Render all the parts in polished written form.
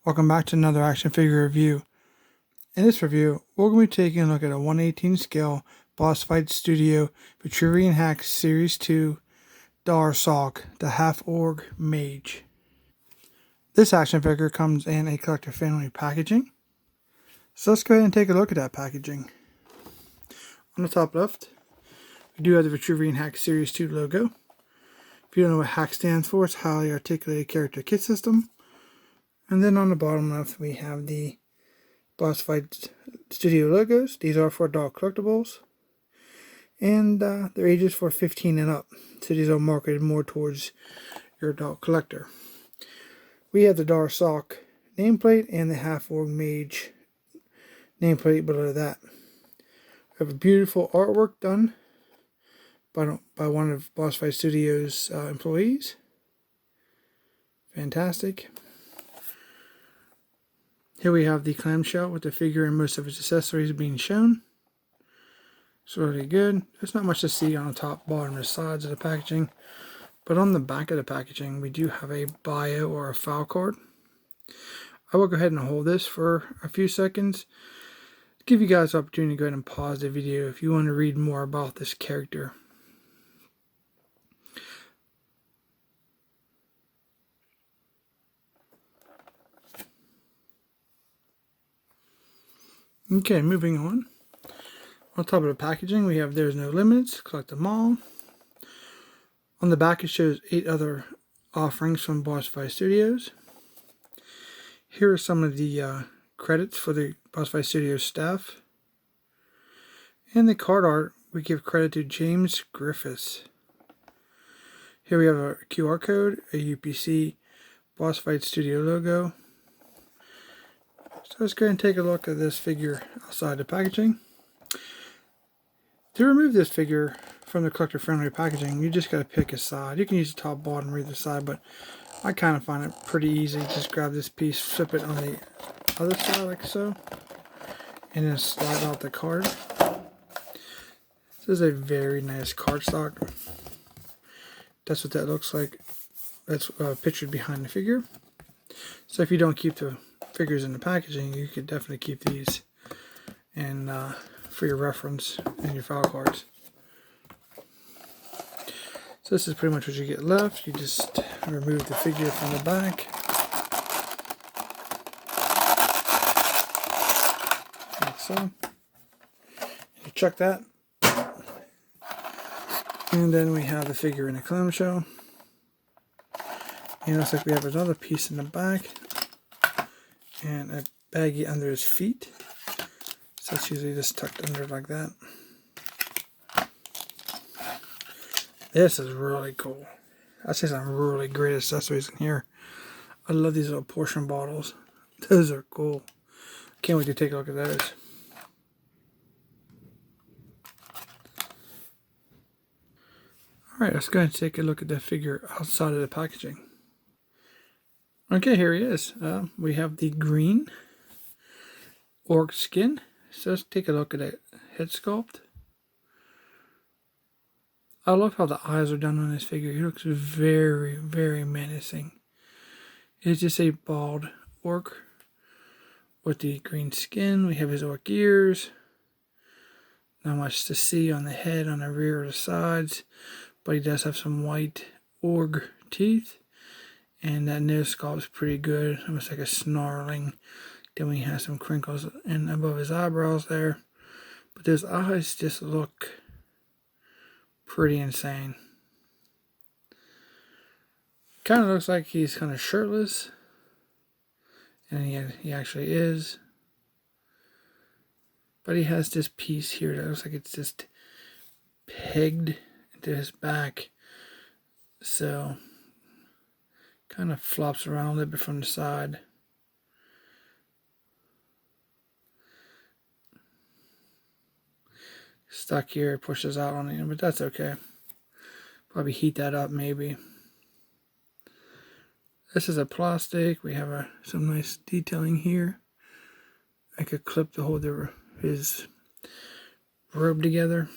Welcome back to another action figure review. In this review, we're going to be taking a look at a 1/18 scale Bossfight Studio Vitruvian H.A.C.K.S Series 2 Darsalk, the Half-Orc Mage. This action figure comes in a collector-friendly packaging. So let's go ahead and take a look at that packaging. On the top left, we do have the Vitruvian H.A.C.K.S Series 2 logo. If you don't know what H.A.C.K.S stands for, it's Highly Articulated Character Kit System. And then on the bottom left, we have the Bossfight Studio logos. These are for adult collectibles. And their ages for 15 and up. So these are marketed more towards your adult collector. We have the Darsalk nameplate and the Half-Orc Mage nameplate below that. We have a beautiful artwork done by one of Bossfight Studio's employees. Fantastic. Here we have the clamshell with the figure and most of its accessories being shown. It's really good. There's not much to see on the top, bottom, or sides of the packaging. But on the back of the packaging, we do have a bio or a file card. I will go ahead and hold this for a few seconds to give you guys the opportunity to go ahead and pause the video if you want to read more about this character. Okay, moving on. On top of the packaging, we have There's No Limits, collect them all. On the back, it shows 8 other offerings from Bossfight Studios. Here are some of the credits for the Bossfight Studios staff. And the card art, we give credit to James Griffiths. Here we have a QR code, a UPC, Bossfight Studio logo. So let's go ahead and take a look at this figure outside the packaging. To remove this figure from the collector-friendly packaging, you just got to pick a side. You can use the top, bottom, or either side, but I kind of find it pretty easy. Just grab this piece, flip it on the other side like so, and then slide out the card. This is a very nice cardstock. That's what that looks like. That's pictured behind the figure. So if you don't keep the figures in the packaging, you could definitely keep these and for your reference in your file cards. So this is pretty much what you get left. You just remove the figure from the back. Like so. You check that. And then we have the figure in a clamshell. And it looks like we have another piece in the back. And a baggie under his feet. So it's usually just tucked under like that. This is really cool. I see some really great accessories in here. I love these little portion bottles. Those are cool. Can't wait to take a look at those. Alright, let's go ahead and take a look at the figure outside of the packaging. Okay, here he is. We have the green orc skin. So let's take a look at that head sculpt. I love how the eyes are done on this figure. He looks very, very menacing. It's just a bald orc with the green skin. We have his orc ears. Not much to see on the head, on the rear, or the sides. But he does have some white orc teeth. And that nose sculpt is pretty good. Almost like a snarling. Then we have some crinkles in above his eyebrows there. But those eyes just look pretty insane. Kind of looks like he's kind of shirtless. And he actually is. But he has this piece here that looks like it's just pegged into his back. So kind of flops around a little bit from the side. Stuck here, pushes out on it, but that's okay. Probably heat that up maybe. This is a plastic. We have some nice detailing here. I could clip to hold his robe together.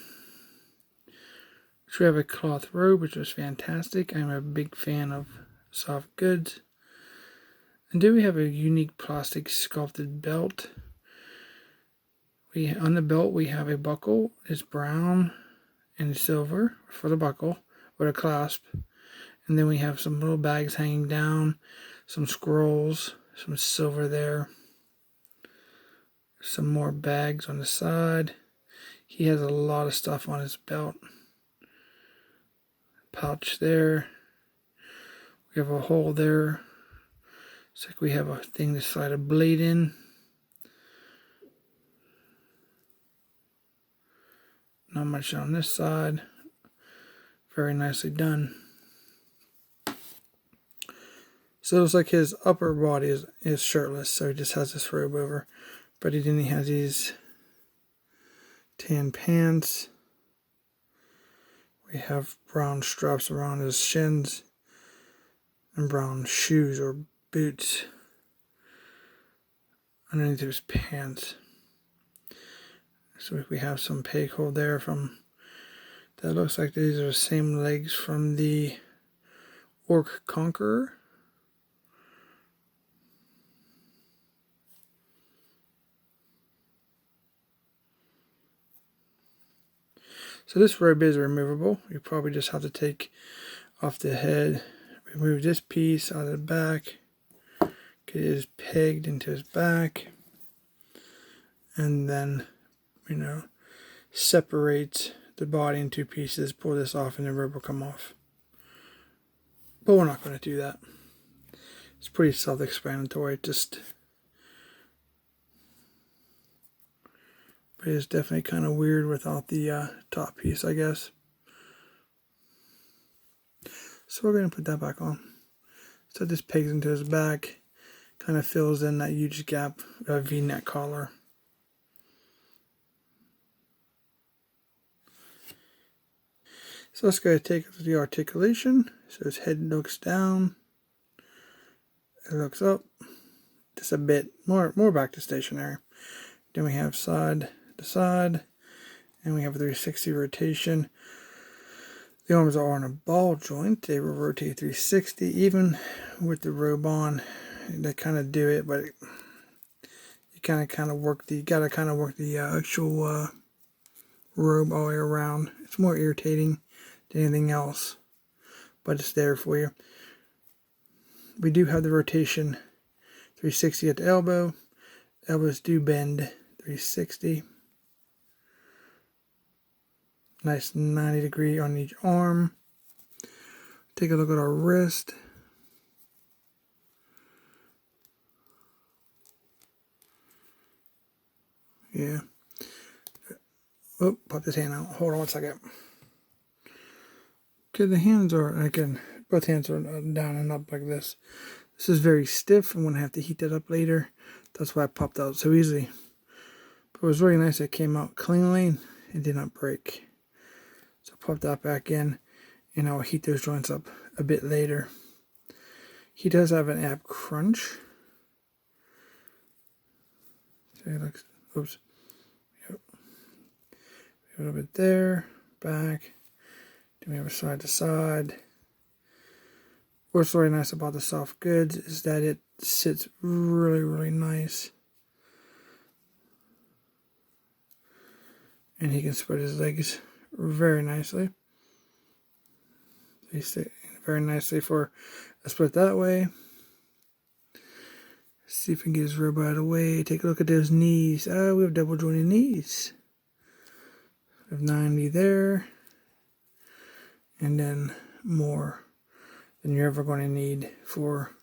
So we have a cloth robe, which was fantastic. I'm a big fan of soft goods. And then we have a unique plastic sculpted belt. On the belt we have a buckle. It's brown and silver for the buckle with a clasp. And then we have some little bags hanging down, some scrolls, some silver there, some more bags on the side. He has a lot of stuff on his belt. Pouch there. We have a hole there. It's like we have a thing to slide a blade in. Not much on this side. Very nicely done. So it looks like his upper body is shirtless, so he just has this robe over. But then he has these tan pants. We have brown straps around his shins and brown shoes or boots underneath his pants. So we have some peg hole there from, that looks like these are the same legs from the Orc Conqueror. So this robe is removable. You probably just have to take off the head, remove this piece out of the back, get it pegged into his back, and then, separate the body in two pieces, pull this off, and the robe will come off. But we're not going to do that. It's pretty self-explanatory, but it's definitely kind of weird without the top piece, I guess. So we're going to put that back on. So this pegs into his back, kind of fills in that huge gap of a V-neck collar. So let's go take it to the articulation. So his head looks down, it looks up, just a bit more back to stationary. Then we have side to side, and we have a 360 rotation. The arms are on a ball joint. They will rotate 360, even with the robe on. They kind of do it, but you gotta kind of work the actual robe all the way around. It's more irritating than anything else, but it's there for you. We do have the rotation 360 at the elbow. Elbows do bend 360. Nice 90 degree on each arm. Take a look at our wrist. Yeah. Oh, pop this hand out. Hold on one second. Okay, the hands are, again, both hands are down and up like this. This is very stiff. I'm going to have to heat that up later. That's why I popped out so easily. But it was really nice. It came out cleanly and did not break. So pop that back in, and I'll heat those joints up a bit later. He does have an ab crunch. So he looks, oops. Yep. A little bit there, back. Then we have a side to side. What's really nice about the soft goods is that it sits really, really nice. And he can spread his legs very nicely. They sit very nicely for a split that way. See if we can get his robe out of the way. Take a look at those knees. Oh, we have double jointed knees. We have 90 there. And then more than you're ever going to need for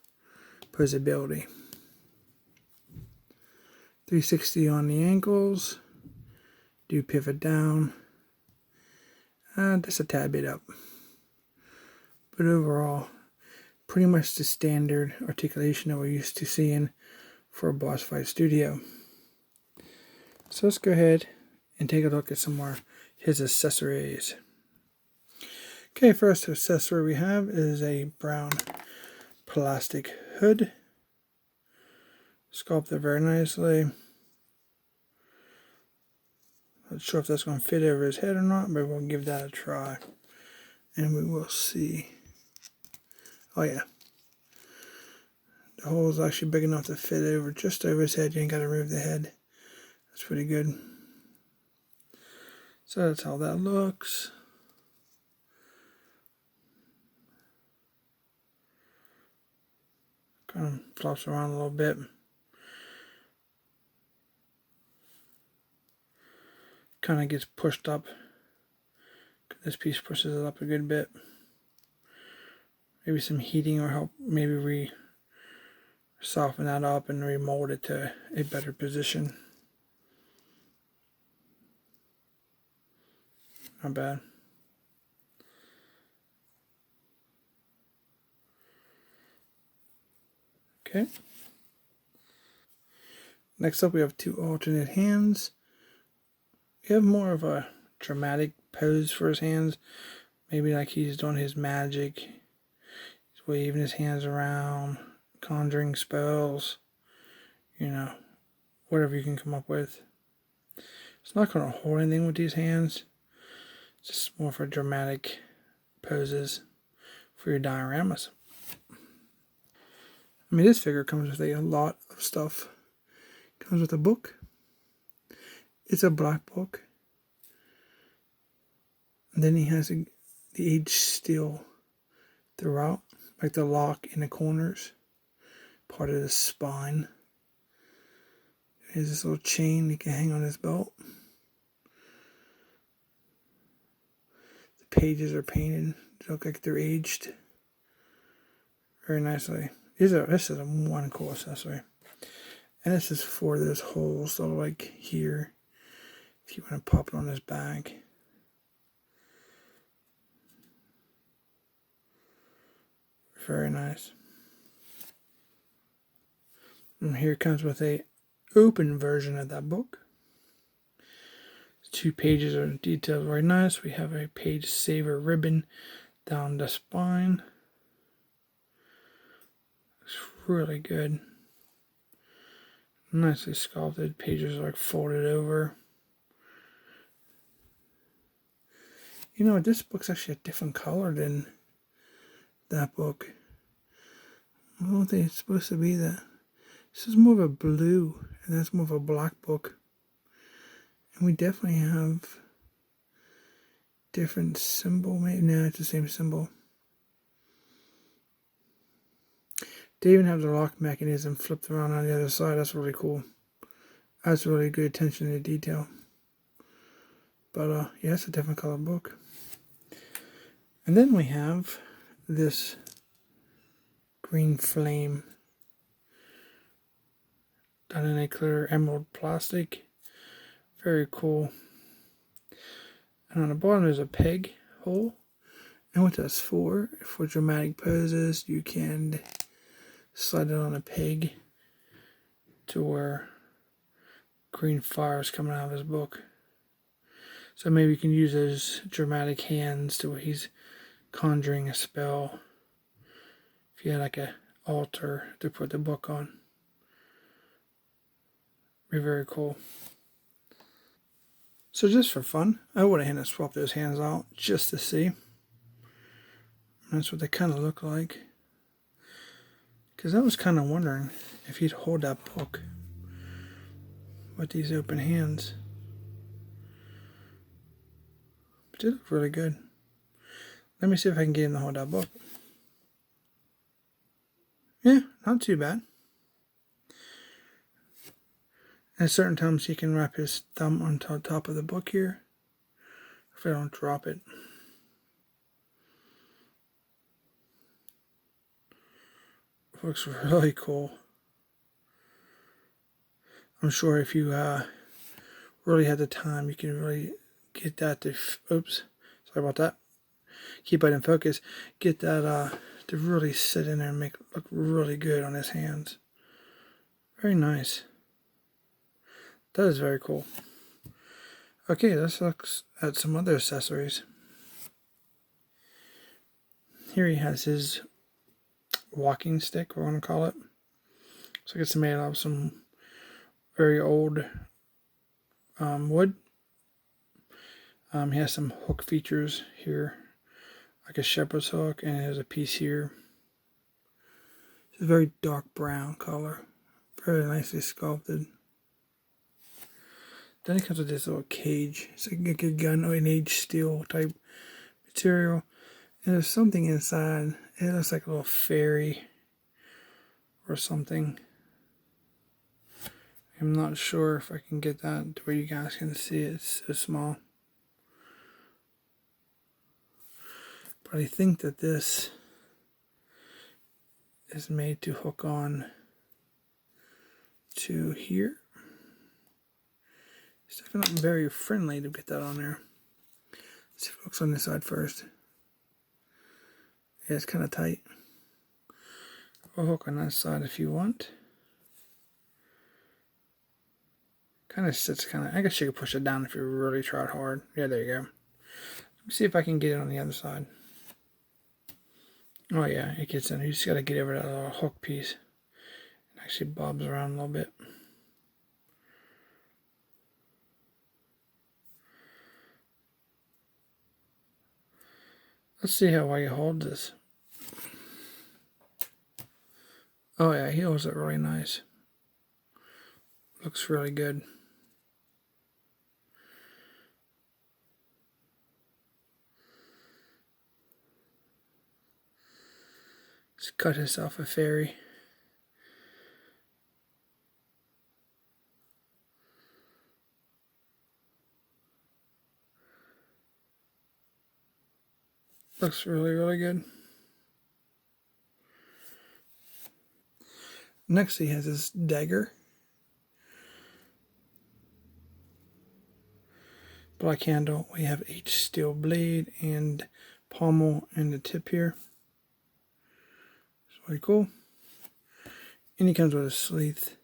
posability. 360 on the ankles. Do pivot down. Just a tad bit up. But overall, pretty much the standard articulation that we're used to seeing for a Bossfight studio. So let's go ahead and take a look at some more his accessories. Okay, first accessory we have is a brown plastic hood. Sculpted very nicely. Not sure if that's going to fit over his head or not, but we'll give that a try. And we will see. Oh yeah. The hole is actually big enough to fit over just over his head. You ain't got to remove the head. That's pretty good. So that's how that looks. Kind of flops around a little bit. Kind of gets pushed up. This piece pushes it up a good bit. Maybe some heating will help maybe soften that up and remold it to a better position. Not bad. Okay. Next up we have two alternate hands. We have more of a dramatic pose for his hands. Maybe like he's doing his magic. He's waving his hands around, conjuring spells. You know, whatever you can come up with. It's not going to hold anything with these hands. It's just more for dramatic poses for your dioramas. I mean, this figure comes with a lot of stuff. It comes with a book. It's a black book. And then he has the aged steel throughout, like the lock in the corners, part of the spine. There's this little chain he can hang on his belt. The pages are painted to look like they're aged very nicely. This is a one cool accessory. And this is for those holes, so like here, if you want to pop it on his back. Very nice. And here comes with a open version of that book. 2 pages are detailed very nice. We have a page saver ribbon down the spine. Looks really good. Nicely sculpted. Pages are like folded over. You know, this book's actually a different color than that book. I don't think it's supposed to be that. This is more of a blue, and that's more of a black book. And we definitely have different symbol. Maybe no, it's the same symbol. They even have the lock mechanism flipped around on the other side. That's really cool. That's really good attention to detail. But yeah, it's a different color book. And then we have this green flame done in a clear emerald plastic. Very cool. And on the bottom there's a peg hole. And what that's for dramatic poses, you can slide it on a peg to where green fire is coming out of his book. So maybe you can use those dramatic hands to where he's conjuring a spell. If you had like a altar to put the book on. Be very cool. So just for fun, I went ahead and swapped those hands out just to see. That's what they kind of look like. Because I was kind of wondering if he'd hold that book with these open hands. But they look really good. Let me see if I can get him to hold that book. Yeah, not too bad. At certain times he can wrap his thumb on top of the book here. If I don't drop it. Looks really cool. I'm sure if you really had the time, you can really get that to, oops, sorry about that. Keep it in focus. Get that to really sit in there and make it look really good on his hands. Very nice. That is very cool. Okay, let's look at some other accessories. Here he has his walking stick, we're going to call it. So it's made out of some very old wood. He has some hook features here, like a shepherd's hook, and there's a piece here. It's a very dark brown color. Very nicely sculpted. Then it comes with this little cage. It's like a gun or an aged steel type material. And there's something inside. It looks like a little fairy or something. I'm not sure if I can get that to where you guys can see it. It's so small. But I think that this is made to hook on to here. It's definitely not very friendly to get that on there. Let's see if it looks on this side first. Yeah, it's kind of tight. Or hook on that side if you want. Kind of sits kind of, I guess you could push it down if you really tried hard. Yeah, there you go. Let me see if I can get it on the other side. Oh yeah, it gets in. You just got to get over that little hook piece. It actually bobs around a little bit. Let's see how well you hold this. Oh yeah, he holds it really nice. Looks really good. He's cut himself a fairy. Looks really, really good. Next he has his dagger. Black handle. We have H steel blade and pommel and the tip here. It's really cool. And he comes with a sleeve,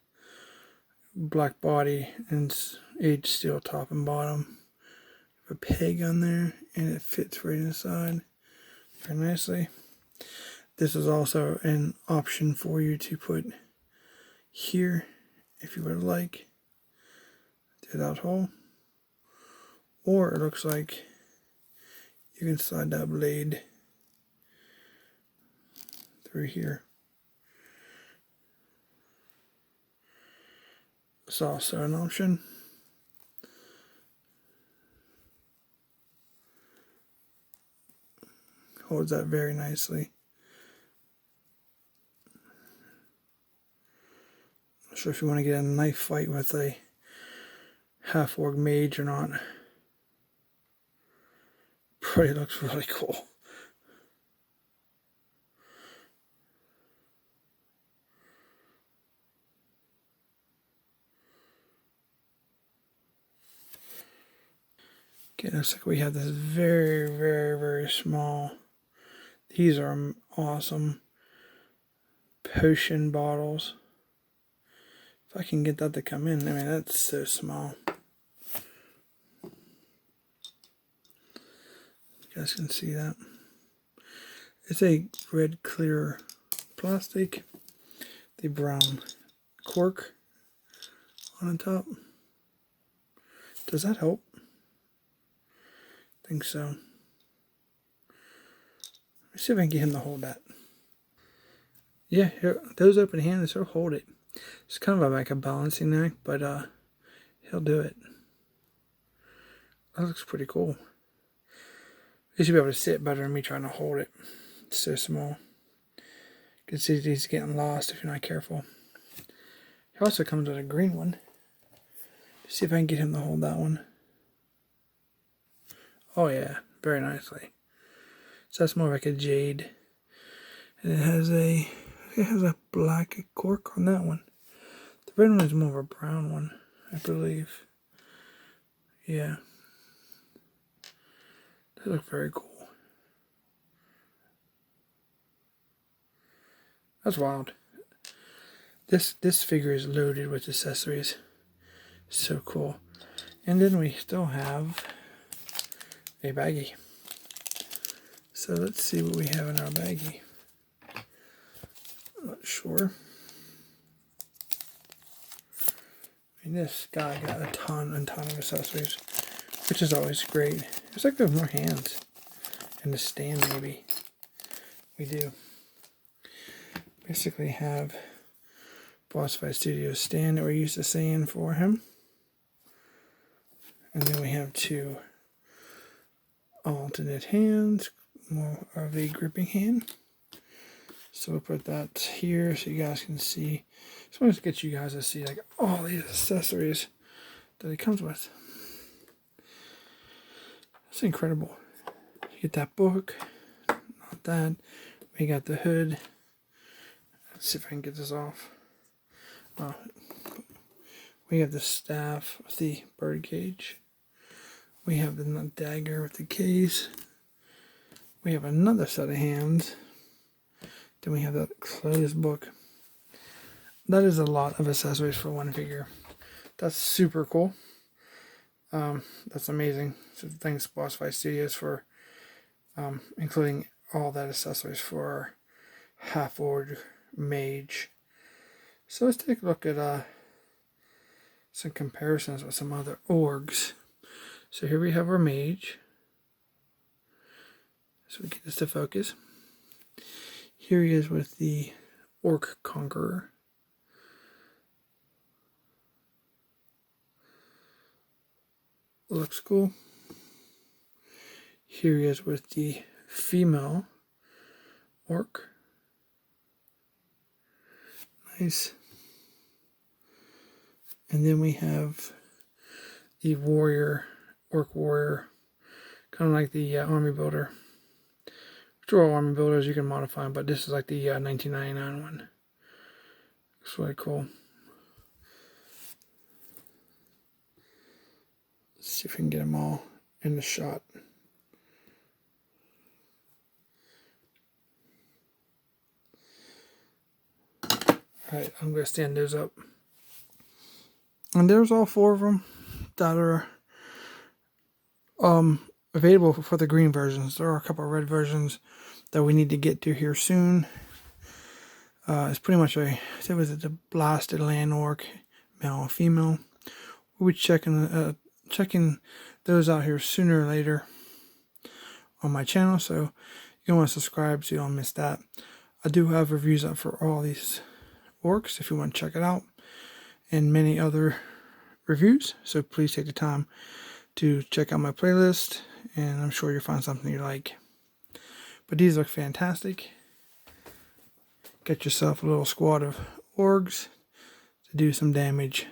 black body, and H steel top and bottom. A peg on there, and it fits right inside very nicely. This is also an option for you to put here if you would like through that hole, or it looks like you can slide that blade through here. It's also an option. Holds that very nicely. Not sure if you want to get a knife fight with a Half-Orc Mage or not. Probably looks really cool. Okay, looks like we have this very, very, very small. These are awesome potion bottles. If I can get that to come in, I mean, that's so small. You guys can see that. It's a red clear plastic, the brown cork on the top. Does that help? I think so. Let's see if I can get him to hold that. Yeah, here, those open hands, he'll hold it. It's kind of like a balancing act, but he'll do it. That looks pretty cool. He should be able to sit better than me trying to hold it. It's so small. You can see he's getting lost if you're not careful. He also comes with a green one. Let's see if I can get him to hold that one. Oh yeah, very nicely. So that's more like a jade. And it has a black cork on that one. The red one is more of a brown one, I believe. Yeah. They look very cool. That's wild. This figure is loaded with accessories. So cool. And then we still have a baggie. So let's see what we have in our baggie. I'm not sure. I mean, this guy got a ton of accessories, which is always great. It's like we have more hands. And the stand, maybe. We do. basically have Bossfight Studio stand that we're used to seeing for him. And then we have 2 alternate hands, more of a gripping hand. So we'll put that here so you guys can see. Just wanted to get you guys to see like all these accessories that it comes with. It's incredible. You get that book, not that. We got the hood. Let's see if I can get this off. We have the staff with the bird cage. We have the dagger with the case. We have another set of hands. Then we have the closed book. That is a lot of accessories for one figure. That's super cool. That's amazing. So thanks Bossfight Studios for including all that accessories for Half-Orc Mage. So let's take a look at some comparisons with some other orgs. So here we have our Mage. So we get this to focus. Here he is with the Orc Conqueror. Looks cool. Here he is with the female orc. Nice. And then we have the warrior, orc warrior, kind of like the army builder. Which are all army builders, you can modify them, but this is like the 1999 one. Looks really cool. Let's see if we can get them all in the shot. Alright, I'm going to stand those up. And there's all 4 of them that are available for the green versions. There are a couple of red versions that we need to get to here soon. It's pretty much it was the blasted land orc, male and female. We'll be checking those out here sooner or later on my channel, so you want to subscribe so you don't miss that. I do have reviews up for all these orcs if you want to check it out, and many other reviews, so please take the time to check out my playlist, and I'm sure you'll find something you like. But these look fantastic. Get yourself a little squad of orgs to do some damage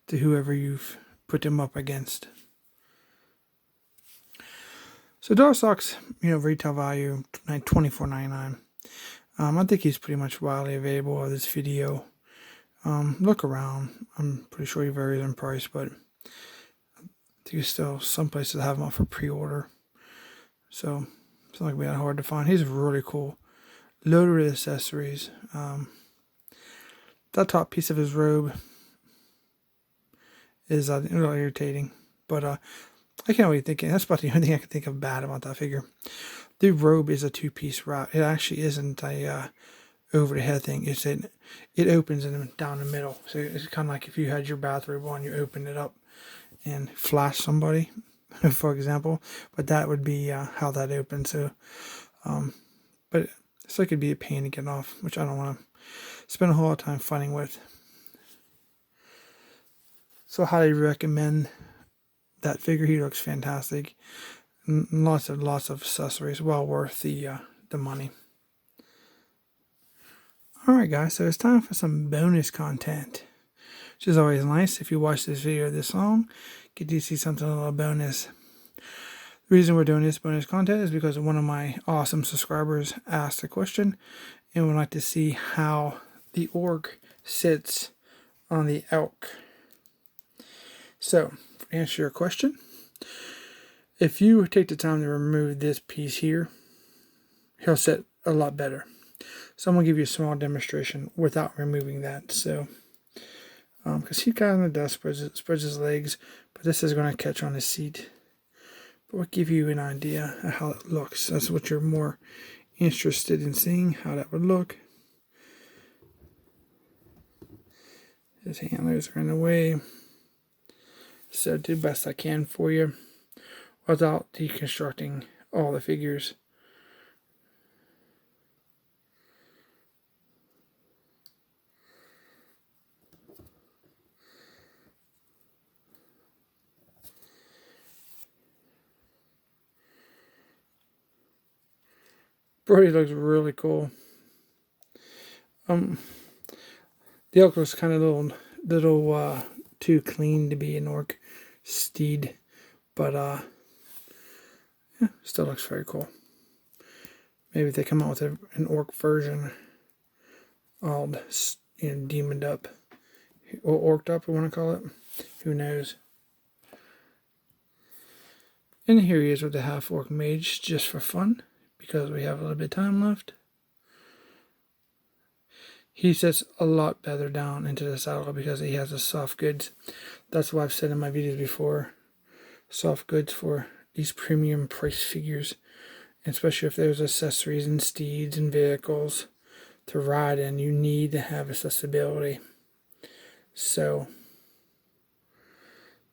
to whoever you've put them up against. So Darsalk's, retail value $24.99. I think he's pretty much widely available on this video. Look around. I'm pretty sure he varies in price, but I think there's still some places that have them up for pre-order. So it's not going to be that hard to find. He's really cool. Loaded with accessories. That top piece of his robe is a little irritating, but I can't really think. That's about the only thing I can think of bad about that figure. The robe is a 2-piece wrap. It actually isn't a over the head thing. It opens and down the middle. So it's kind of like if you had your bathrobe on, you open it up and flash somebody, for example. But that would be how that opens. So, but it's like it'd be a pain to get off, which I don't want to spend a whole lot of time fighting with. So I highly recommend that figure. He looks fantastic. Lots of accessories. Well worth the money. Alright guys, so it's time for some bonus content, which is always nice. If you watch this video this long, get to see something a little bonus. The reason we're doing this bonus content is because one of my awesome subscribers asked a question and would like to see how the orc sits on the elk. So, to answer your question, if you take the time to remove this piece here, he'll sit a lot better. So I'm going to give you a small demonstration without removing that. So, because he kind of does spreads his legs, but this is going to catch on his seat. But we'll give you an idea of how it looks. That's what you're more interested in seeing, how that would look. His handlers are in the way. So do the best I can for you without deconstructing all the figures. Brody looks really cool. The elk looks kind of little too clean to be an orc steed, but yeah, still looks very cool. Maybe if they come out with an orc version, all demoned up or orked up, I want to call it. Who knows? And here he is with the Half-Orc Mage, just for fun, because we have a little bit of time left. He sits a lot better down into the saddle because he has the soft goods. That's what I've said in my videos before. Soft goods for these premium price figures, especially if there's accessories and steeds and vehicles to ride in, you need to have accessibility. So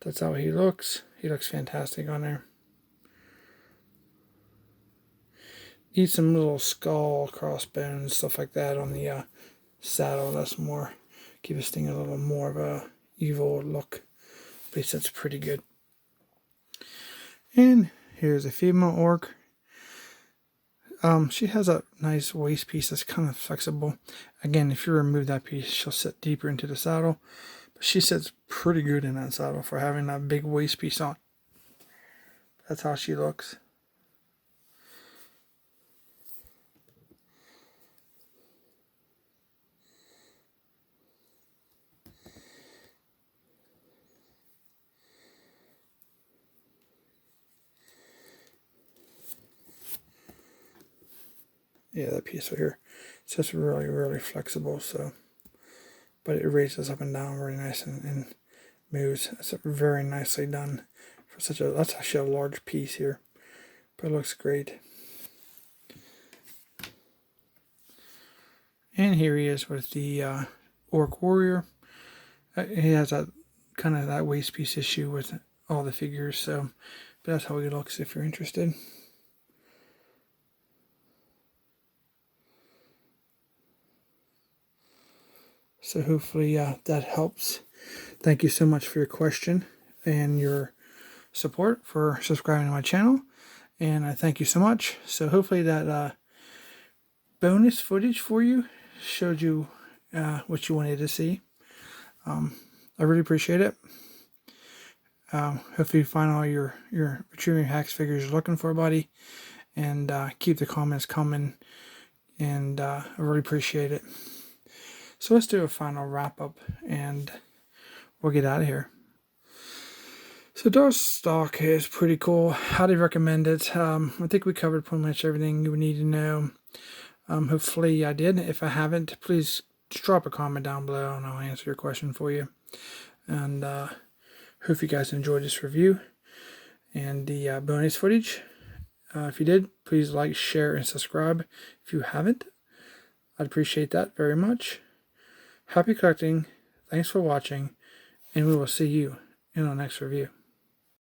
that's how he looks. He looks fantastic on there. Need some little skull, crossbones, stuff like that on the saddle. That's more, give this thing a little more of a evil look. But he sits pretty good. And here's a female orc. She has a nice waist piece that's kind of flexible. Again, if you remove that piece, she'll sit deeper into the saddle. But she sits pretty good in that saddle for having that big waist piece on. That's how she looks. Yeah, that piece right here. It's just really, really flexible. So, but it raises up and down very nice and moves. It's very nicely done for such a. That's actually a large piece here, but it looks great. And here he is with the Orc Warrior. He has that kind of that waist piece issue with all the figures. So, but that's how he looks if you're interested. So hopefully that helps. Thank you so much for your question and your support for subscribing to my channel. And I thank you so much. So hopefully that bonus footage for you showed you what you wanted to see. I really appreciate it. Hopefully you find all your Vitruvian H.A.C.K.S figures you're looking for, buddy. And keep the comments coming. And I really appreciate it. So let's do a final wrap up and we'll get out of here. So Darsalk is pretty cool. Highly recommend it. I think we covered pretty much everything you would need to know. Hopefully I did. If I haven't, please just drop a comment down below and I'll answer your question for you. And hope you guys enjoyed this review and the bonus footage. If you did, please like, share, and subscribe. If you haven't, I'd appreciate that very much. Happy collecting, thanks for watching, and we will see you in our next review.